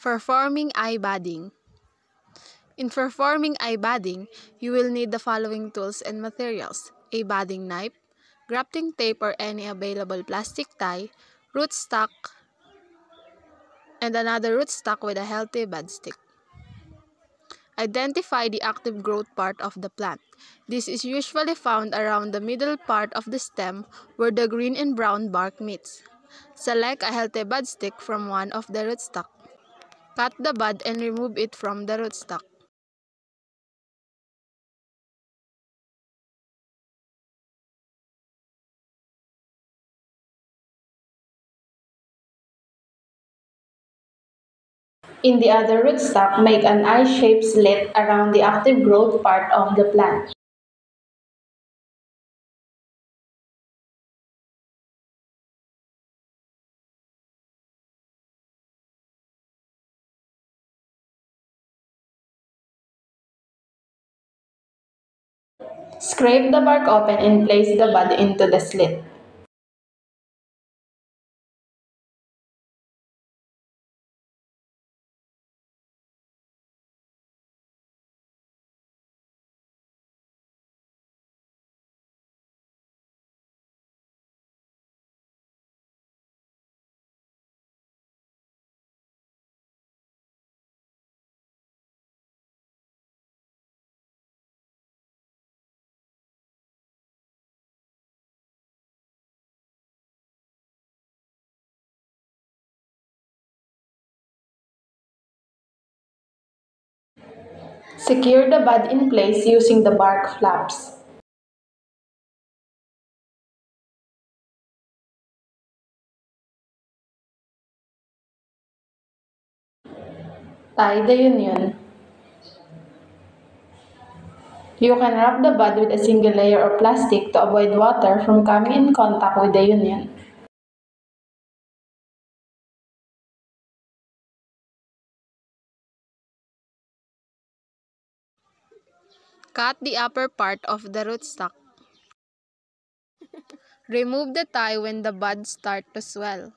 Performing eye budding. In performing eye budding, you will need the following tools and materials: a budding knife, grafting tape or any available plastic tie, rootstock, and another rootstock with a healthy bud stick. Identify the active growth part of the plant. This is usually found around the middle part of the stem where the green and brown bark meets. Select a healthy bud stick from one of the rootstock. Cut the bud and remove it from the rootstock. In the other rootstock, make an eye-shaped slit around the active growth part of the plant. Scrape the bark open and place the bud into the slit. Secure the bud in place using the bark flaps. Tie the union. You can wrap the bud with a single layer of plastic to avoid water from coming in contact with the union. Cut the upper part of the rootstock. Remove the tie when the buds start to swell.